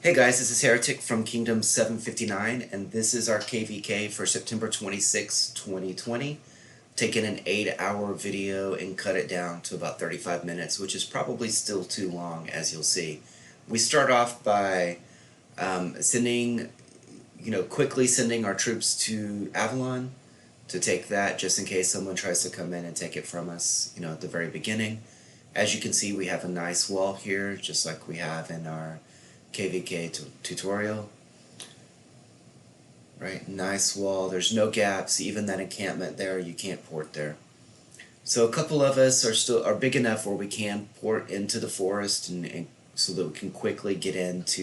Hey guys, this is Heretic from Kingdom 759, and this is our KVK for September 26, 2020. Taken an 8-hour video and cut it down to about 35 minutes, which is probably still too long, as you'll see. We start off by quickly sending our troops to Avalon to take that, just in case someone tries to come in and take it from us, at the very beginning. As you can see, we have a nice wall here, just like we have in our KVK tutorial. Right, nice wall. There's no gaps. Even that encampment there, you can't port there. So a couple of us are big enough where we can port into the forest, and so that we can quickly get into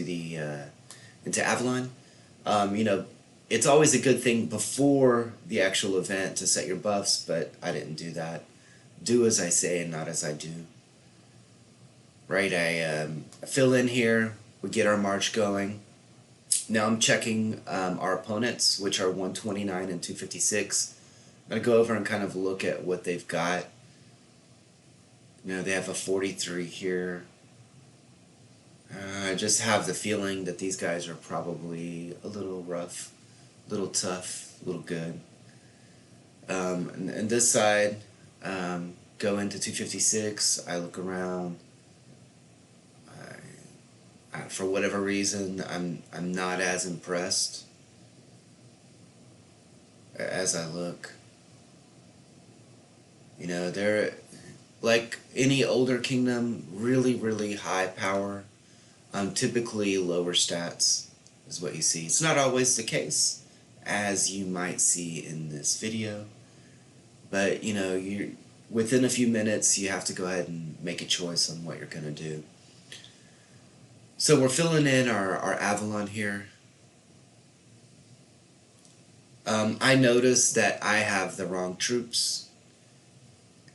into Avalon. It's always a good thing before the actual event to set your buffs, but I didn't do that. Do as I say and not as I do. Right, I fill in here. We get our march going. Now I'm checking our opponents, which are 129 and 256. I'm going to go over and kind of look at what they've got. They have a 43 here. I just have the feeling that these guys are probably a little rough, a little tough, a little good. And this side, go into 256. I look around. For whatever reason, I'm not as impressed as I look. They're like any older kingdom, really high power, typically lower stats is what you see. It's not always the case, as you might see in this video, but you're within a few minutes you have to go ahead and make a choice on what you're going to do. So we're filling in our Avalon here. I noticed that I have the wrong troops.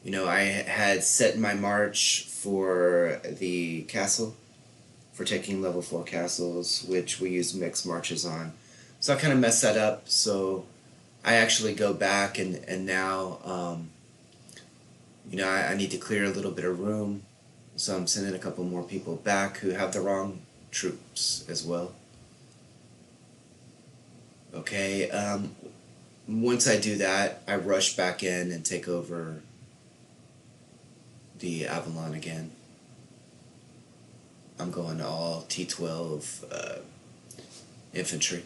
I had set my march for the castle, for taking level 4 castles, which we use mixed marches on. So I kind of messed that up, so I actually go back and now, I need to clear a little bit of room. So I'm sending a couple more people back who have the wrong troops as well. Okay, once I do that, I rush back in and take over the Avalon again. I'm going all T12 infantry.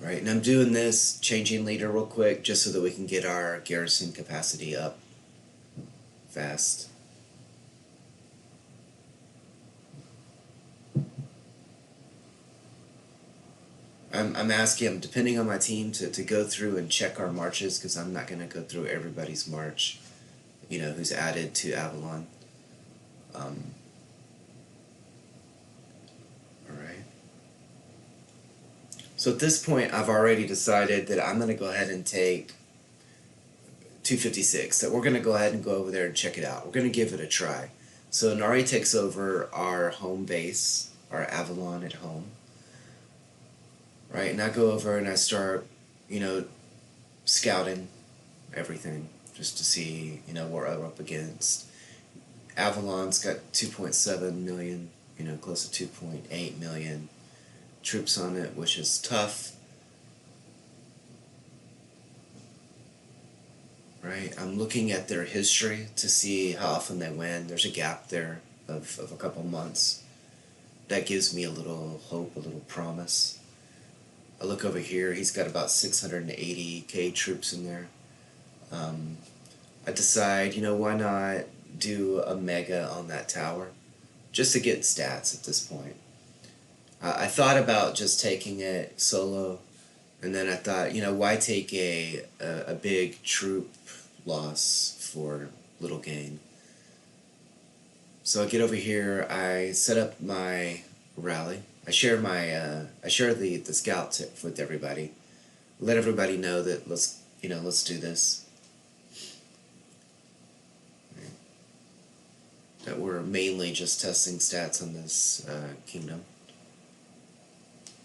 Right, and I'm doing this, changing leader real quick, just so that we can get our garrison capacity up fast. I'm asking, depending on my team, to go through and check our marches, because I'm not going to go through everybody's march, who's added to Avalon. So at this point, I've already decided that I'm going to go ahead and take 256, that we're going to go ahead and go over there and check it out. We're going to give it a try. So Nari takes over our home base, our Avalon at home. Right, and I go over and I start, scouting everything, just to see, what we're up against. Avalon's got 2.7 million, close to 2.8 million troops on it, which is tough. Right, I'm looking at their history to see how often they win. There's a gap there of a couple months. That gives me a little hope, a little promise. I look over here, he's got about 680k troops in there. I decide, why not do a mega on that tower, just to get stats at this point. I thought about just taking it solo, and then I thought, why take a big troop loss for little gain? So I get over here, I set up my rally. I share the scout tip with everybody. Let everybody know that let's do this. That we're mainly just testing stats on this kingdom.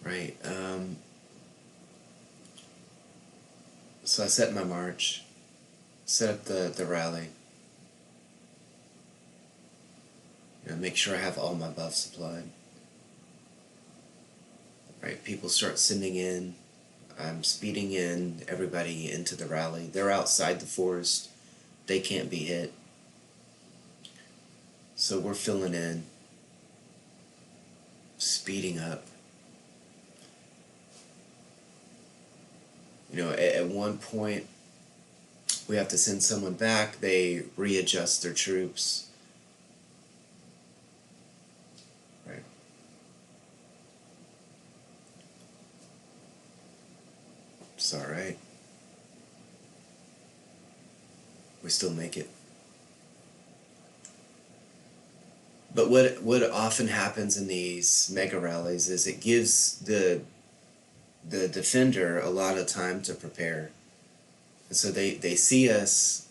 Right, so I set my march, set up the rally. Make sure I have all my buffs applied. Right, people start sending in. I'm speeding in everybody into the rally. They're outside the forest. They can't be hit. So we're filling in, speeding up. At one point, we have to send someone back. They readjust their troops. Right. It's alright. We still make it. But what often happens in these mega rallies is it gives the defender a lot of time to prepare. And so they see us,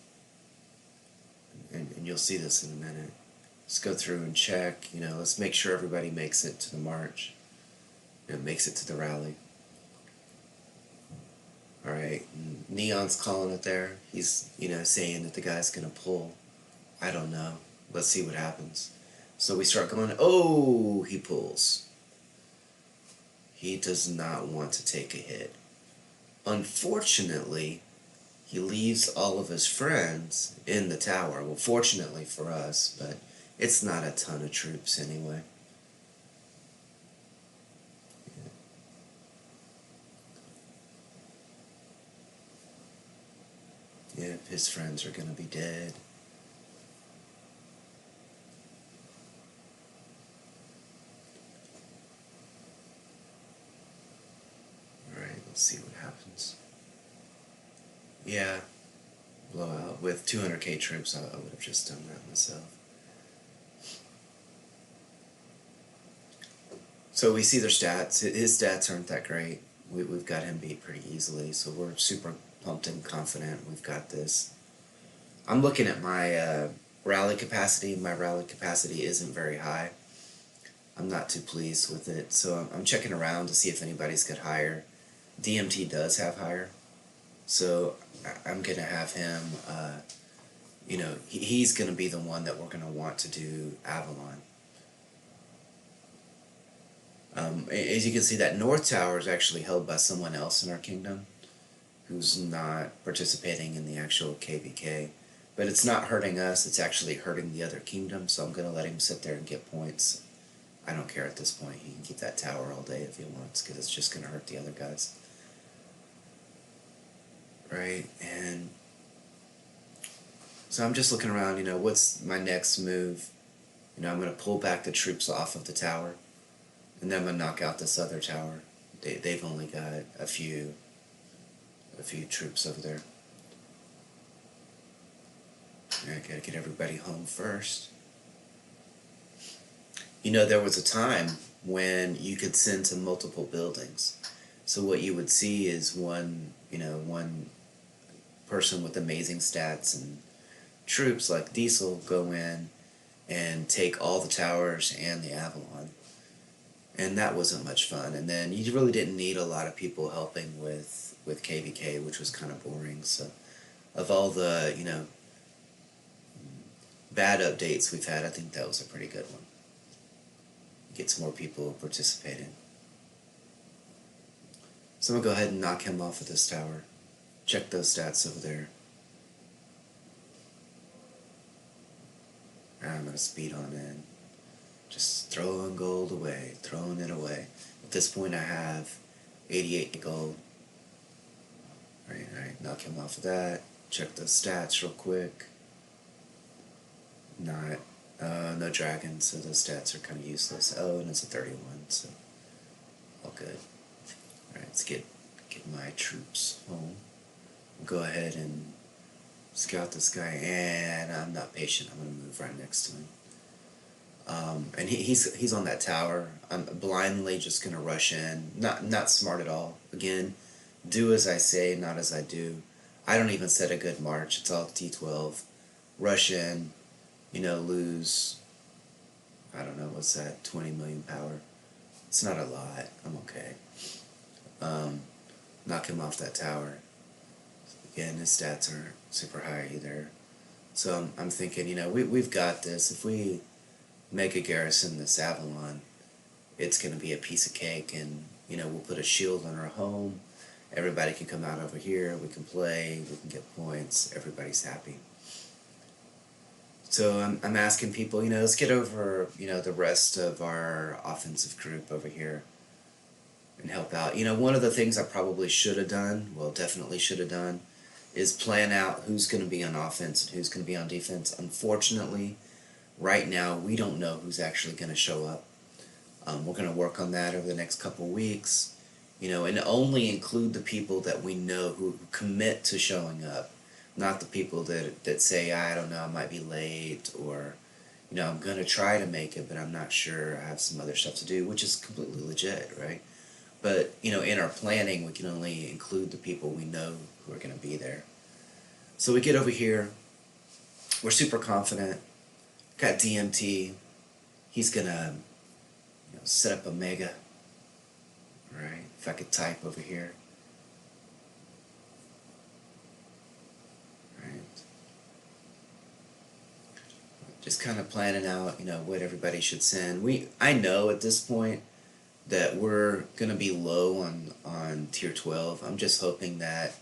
and you'll see this in a minute. Let's go through and check, let's make sure everybody makes it to the march, makes it to the rally. Alright, Neon's calling it there. He's, saying that the guy's gonna pull. I don't know. Let's see what happens. So we start going, oh, he pulls. He does not want to take a hit. Unfortunately, he leaves all of his friends in the tower. Well, fortunately for us, but it's not a ton of troops anyway. Yep, his friends are going to be dead. Alright, let's see what happens. Yeah, blowout. With 200k troops, I would have just done that myself. So we see their stats. His stats aren't that great. We've got him beat pretty easily, so we're super pumped and confident we've got this. I'm looking at my rally capacity. My rally capacity isn't very high. I'm not too pleased with it, so I'm checking around to see if anybody's got higher. DMT does have higher, so I'm going to have him, he's going to be the one that we're going to want to do Avalon. As you can see, that North Tower is actually held by someone else in our kingdom who's not participating in the actual KVK. But it's not hurting us, it's actually hurting the other kingdom, so I'm going to let him sit there and get points. I don't care at this point. He can keep that tower all day if he wants, because it's just going to hurt the other guys. Right, and so I'm just looking around, what's my next move? I'm going to pull back the troops off of the tower, and then I'm going to knock out this other tower. They've only got a few troops over there. I gotta get everybody home first. There was a time when you could send to multiple buildings. So what you would see is one person with amazing stats and troops like Diesel go in and take all the towers and the Avalon. And that wasn't much fun. And then you really didn't need a lot of people helping with KVK, which was kind of boring. So of all the, bad updates we've had, I think that was a pretty good one. Gets more people participating. So I'm going to go ahead and knock him off of this tower. Check those stats over there. I'm going to speed on in. Just throwing gold away, throwing it away. At this point I have 88 gold. Alright, knock him off of that. Check those stats real quick. No dragon, so those stats are kind of useless. Oh, and it's a 31, so all good. Alright, let's get my troops home. Go ahead and scout this guy, and I'm not patient. I'm going to move right next to him. And he's on that tower. I'm blindly just going to rush in. Not smart at all. Again, do as I say, not as I do. I don't even set a good march. It's all T12. Rush in, lose, I don't know, what's that, 20 million power. It's not a lot. I'm okay. Knock him off that tower. Again, his stats aren't super high either. So I'm thinking, we've got this. If we mega garrison, this Avalon, it's going to be a piece of cake, and we'll put a shield on our home. Everybody can come out over here. We can play. We can get points. Everybody's happy. So I'm asking people, let's get over, the rest of our offensive group over here and help out. One of the things I probably should have done, well, definitely should have done, is plan out who's going to be on offense and who's going to be on defense. Unfortunately, right now, we don't know who's actually going to show up. We're going to work on that over the next couple weeks, and only include the people that we know who commit to showing up, not the people that say, I don't know, I might be late, or, I'm going to try to make it, but I'm not sure, I have some other stuff to do, which is completely legit, right? But, in our planning, we can only include the people we know who are going to be there. So we get over here, we're super confident, got DMT, he's going to set up a mega, right? If I could type over here, right? Just kind of planning out, what everybody should send. I know at this point that we're gonna be low on tier 12. I'm just hoping that,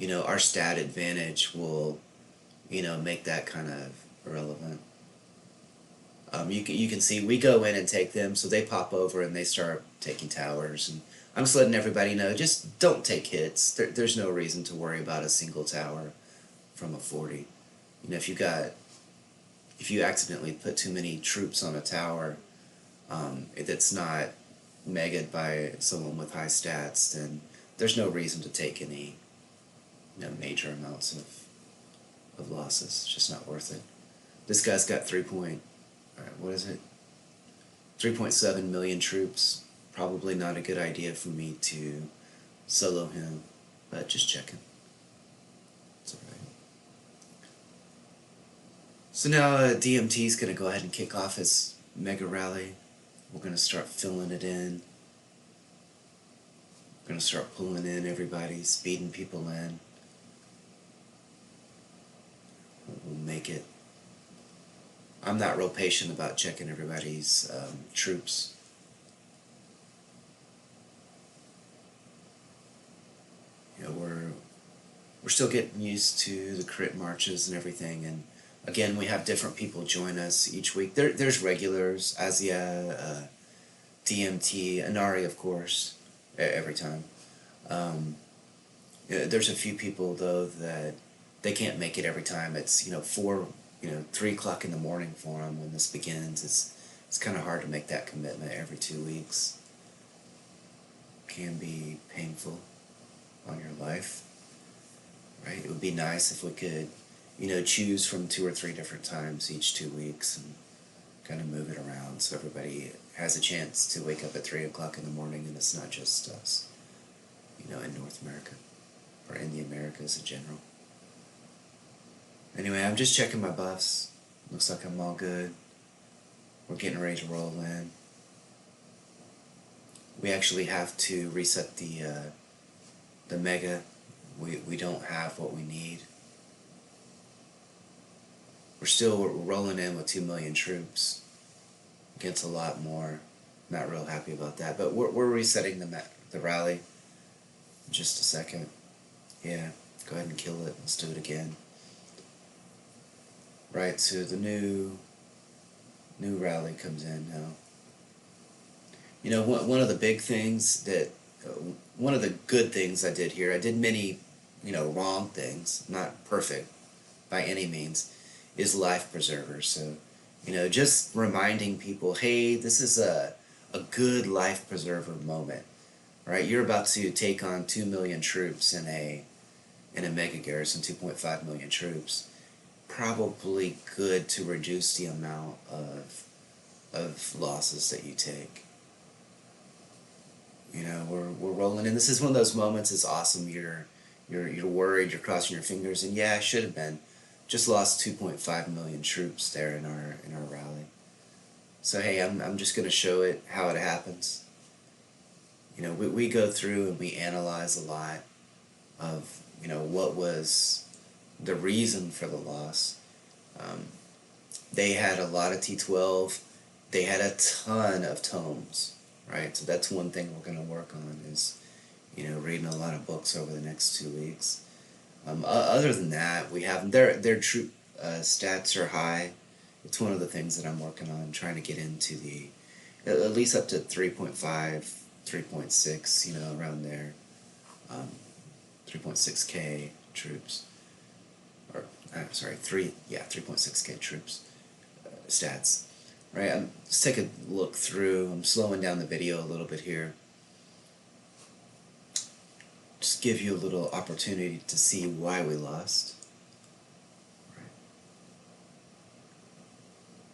our stat advantage will, make that kind of irrelevant. You can see we go in and take them, so they pop over and they start taking towers. And I'm just letting everybody know, just don't take hits. There's no reason to worry about a single tower from a 40. If you accidentally put too many troops on a tower, that's not megaed by someone with high stats, then there's no reason to take any major amounts of losses. It's just not worth it. This guy's got 3.7 million troops. Probably not a good idea for me to solo him, but just checking. It's alright. So now DMT's going to go ahead and kick off his mega rally. We're going to start filling it in. We're going to start pulling in everybody, speeding people in. We'll make it. I'm not real patient about checking everybody's troops. We're still getting used to the crit marches and everything, and again, we have different people join us each week. There's regulars, Asia, DMT, Inari, of course, every time. There's a few people though that they can't make it every time. It's 3 o'clock in the morning for them when this begins. It's kind of hard to make that commitment every 2 weeks. Can be painful on your life, right? It would be nice if we could, choose from 2 or 3 different times each 2 weeks and kind of move it around so everybody has a chance to wake up at 3 o'clock in the morning and it's not just us, in North America or in the Americas in general. Anyway, I'm just checking my buffs. Looks like I'm all good. We're getting ready to roll in. We actually have to reset the mega. We don't have what we need. We're still rolling in with 2 million troops against a lot more. Not real happy about that, but we're resetting the rally in just a second. Yeah, go ahead and kill it. Let's do it again. Right, so the new rally comes in now. One of the big things one of the good things I did here, I did many, wrong things, not perfect by any means, is life preservers. So, just reminding people, hey, this is a good life preserver moment, right? You're about to take on 2 million troops in a mega garrison, 2.5 million troops. Probably good to reduce the amount of losses that you take. We're rolling in. This is one of those moments. It's awesome. You're worried. You're crossing your fingers. And yeah, I should have been. Just lost 2.5 million troops there in our rally. So hey, I'm just gonna show it how it happens. We go through and we analyze a lot of what was the reason for the loss. They had a lot of T12. they had a ton of tomes, right? So that's one thing we're going to work on is, reading a lot of books over the next 2 weeks. Other than that, we have their troop stats are high. It's one of the things that I'm working on, trying to get into the at least up to 3.5, 3.6, around there, 3.6K troops, or sorry, 3.6K troops stats. Right, let's take a look through. I'm slowing down the video a little bit here. Just give you a little opportunity to see why we lost. Right.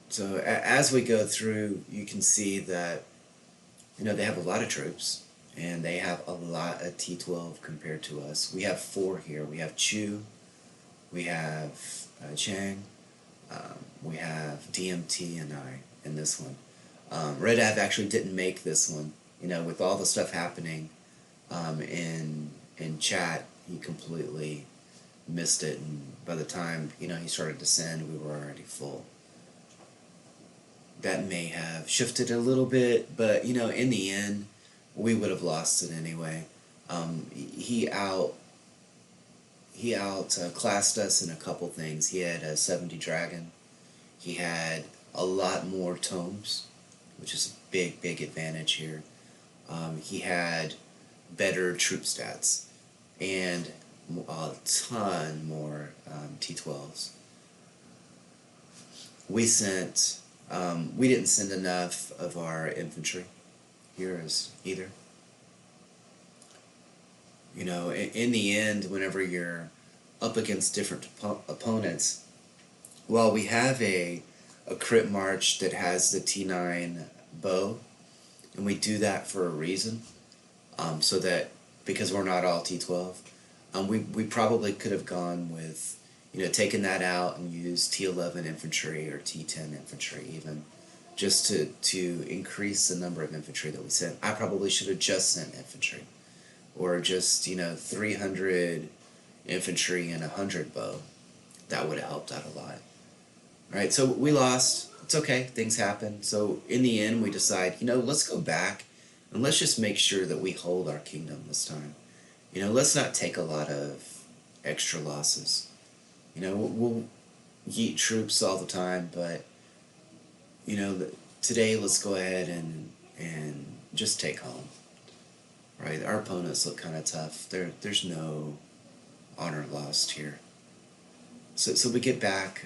So as we go through, you can see that they have a lot of troops, and they have a lot of T12 compared to us. We have 4 here. We have Chu, we have Chang, we have DMT and I in this one. Red Av actually didn't make this one. With all the stuff happening in chat, he completely missed it, and by the time he started to send, we were already full. That may have shifted a little bit, but in the end, we would have lost it anyway. He classed us in a couple things. He had a 70 dragon. He had a lot more tomes, which is a big advantage here. He had better troop stats and a ton more T12s. We didn't send enough of our infantry here as either. In the end, whenever you're up against different opponents, while we have a crit march that has the T9 bow, and we do that for a reason, so that because we're not all T12, we probably could have gone with taken that out and used T11 infantry or T10 infantry even, just to increase the number of infantry that we sent. I probably should have just sent infantry, or just 300 infantry and 100 bow. That would have helped out a lot. Right, so we lost. It's okay, things happen. So in the end, we decide, let's go back and let's just make sure that we hold our kingdom this time. Let's not take a lot of extra losses. We'll yeet troops all the time, but today let's go ahead and just take home. Right, our opponents look kind of tough. There's no honor lost here. So we get back.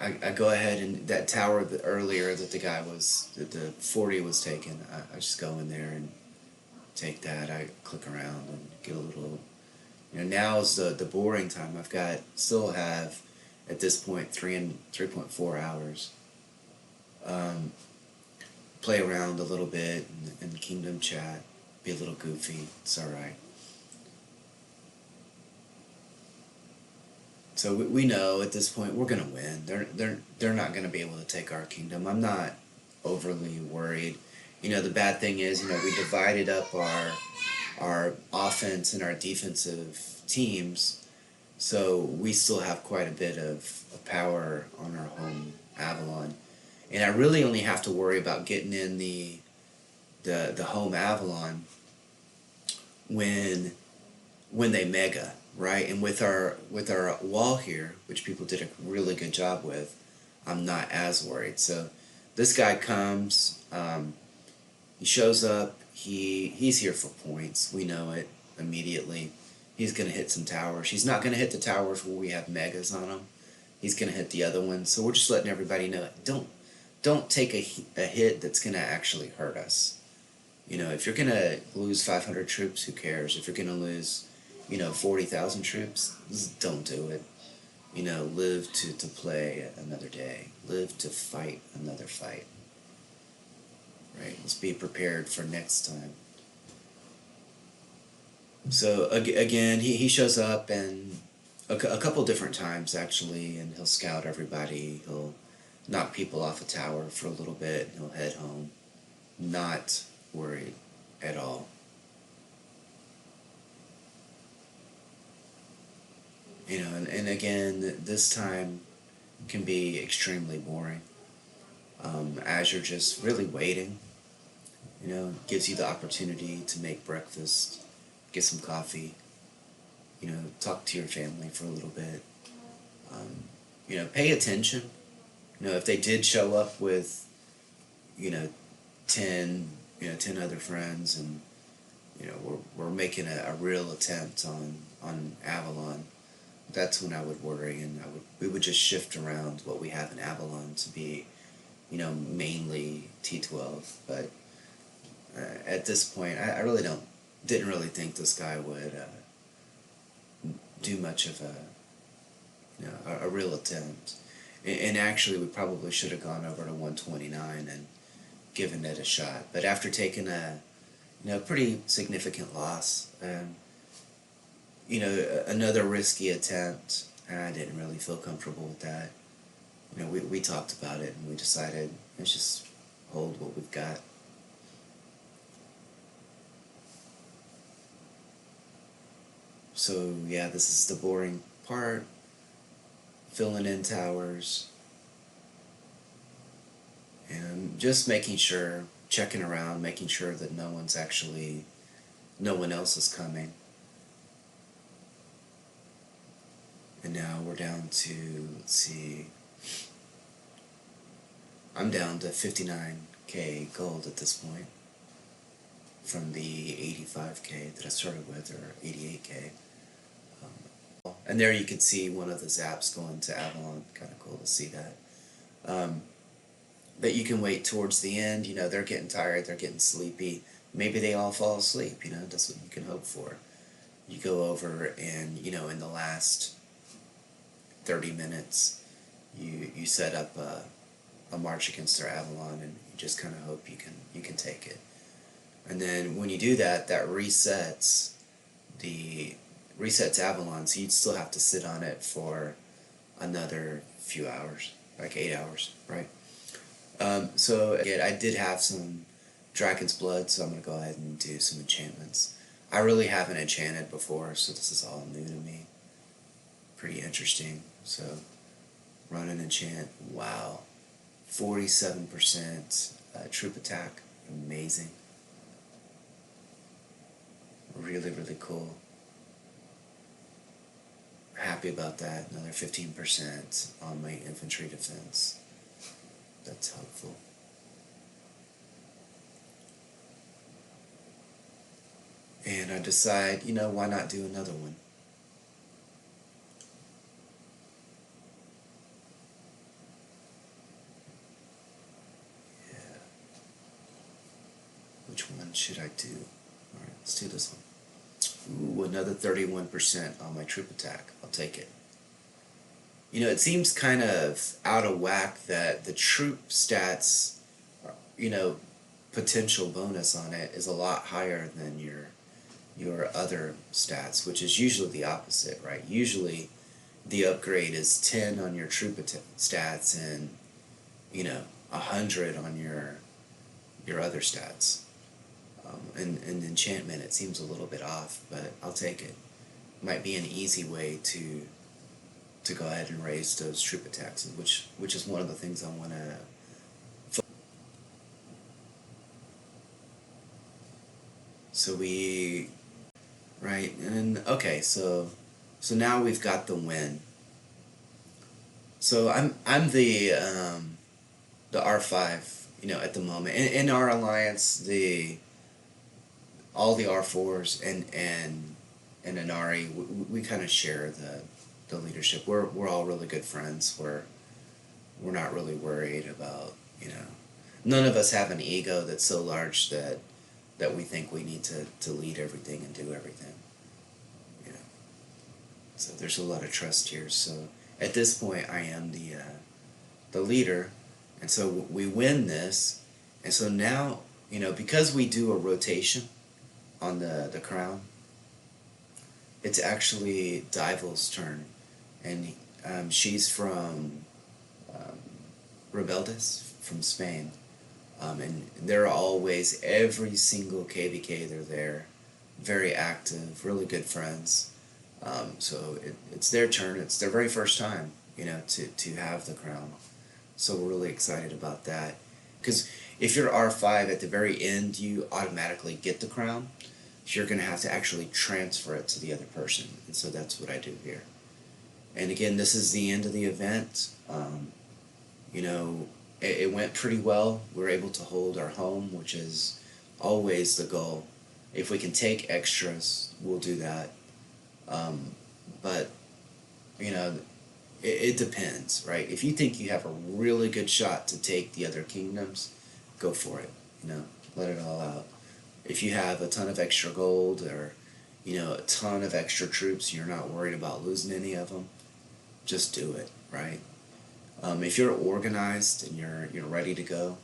I go ahead, and that tower earlier that the 40 was taken, I just go in there and take that. I click around and get a little, now is the boring time. Still have, at this point, 3.4 hours. Play around a little bit in the kingdom chat, be a little goofy, it's alright. So we know at this point we're going to win. They're not going to be able to take our kingdom. I'm not overly worried. The bad thing is, we divided up our offense and our defensive teams, so we still have quite a bit of power on our home Avalon. And I really only have to worry about getting in the home Avalon when they mega. Right, and with our wall here, which people did a really good job with, I'm not as worried. So this guy comes, he shows up, he's here for points. We know it immediately. He's gonna hit some towers. He's not gonna hit the towers where we have megas on them. He's gonna hit the other ones. So we're just letting everybody know, don't take a hit that's gonna actually hurt us. If you're gonna lose 500 troops, who cares? If you're gonna lose 40,000 troops, don't do it. Live to play another day. Live to fight another fight. Right? Let's be prepared for next time. So again, he shows up, and a couple different times actually, and he'll scout everybody. He'll knock people off a tower for a little bit, and he'll head home. Not worried at all. And again, this time can be extremely boring. as you're just really waiting. Gives you the opportunity to make breakfast, get some coffee, talk to your family for a little bit. Pay attention. If they did show up with, you know, 10, 10 other friends, and, we're making a real attempt on Avalon, that's when I would worry, and we would just shift around what we have in Avalon to be, mainly T12. But at this point, I really didn't really think this guy would do much of a real attempt. And actually, we probably should have gone over to 129 and given it a shot. But after taking a pretty significant loss, another risky attempt, I didn't really feel comfortable with that. We talked about it, and we decided, let's just hold what we've got. So yeah, this is the boring part. Filling in towers. And just making sure, checking around, making sure that no one else is coming. And now we're down to, let's see, I'm down to 59K gold at this point from the 85K that I started with, or 88K. And there you can see one of the zaps going to Avalon. Kind of cool to see that. But you can wait towards the end. They're getting tired, they're getting sleepy. Maybe they all fall asleep. That's what you can hope for. You go over, and in the last 30 minutes, you set up a march against their Avalon, and you just kind of hope you can take it. And then when you do that, that resets Avalon, so you'd still have to sit on it for another few hours, like 8 hours, right? So again, I did have some Dragon's Blood, so I'm going to go ahead and do some enchantments. I really haven't enchanted before, so this is all new to me. Pretty interesting. So, run an enchant. Wow. 47% troop attack. Amazing. Really, really cool. Happy about that. Another 15% on my infantry defense. That's helpful. And I decide, why not do another one? Yeah. Which one should I do? Alright, let's do this one. Ooh, another 31% on my troop attack. I'll take it. It seems kind of out of whack that the troop stats, potential bonus on it is a lot higher than your other stats, which is usually the opposite, right? Usually the upgrade is 10 on your troop stats and 100 on your other stats. And enchantment, it seems a little bit off, but I'll take it. Might be an easy way to go ahead and raise those troop attacks, which is one of the things I want to. So right, and okay, so now we've got the win. So I'm the R5, at the moment. In our alliance, all the R4s and Inari, we kind of share the leadership. We're all really good friends. We're not really worried about, none of us have an ego that's so large that we think we need to lead everything and do everything. So there's a lot of trust here. So at this point, I am the leader, and so we win this, and so now, because we do a rotation on the crown, it's actually Dival's turn, and she's from Rebeldes, from Spain, and they're always, every single KVK, they're there, very active, really good friends. So it's their turn. It's their very first time, to have the crown. So we're really excited about that. Because if you're R5 at the very end, you automatically get the crown. So you're going to have to actually transfer it to the other person. And so that's what I do here. And again, this is the end of the event. You know, it went pretty well. We were able to hold our home, which is always the goal. If we can take extras, we'll do that. But, you know, it depends, right? If you think you have a really good shot to take the other kingdoms, go for it. You know, let it all out. If you have a ton of extra gold or, you know, a ton of extra troops, you're not worried about losing any of them, just do it, right? If you're organized and you're ready to go,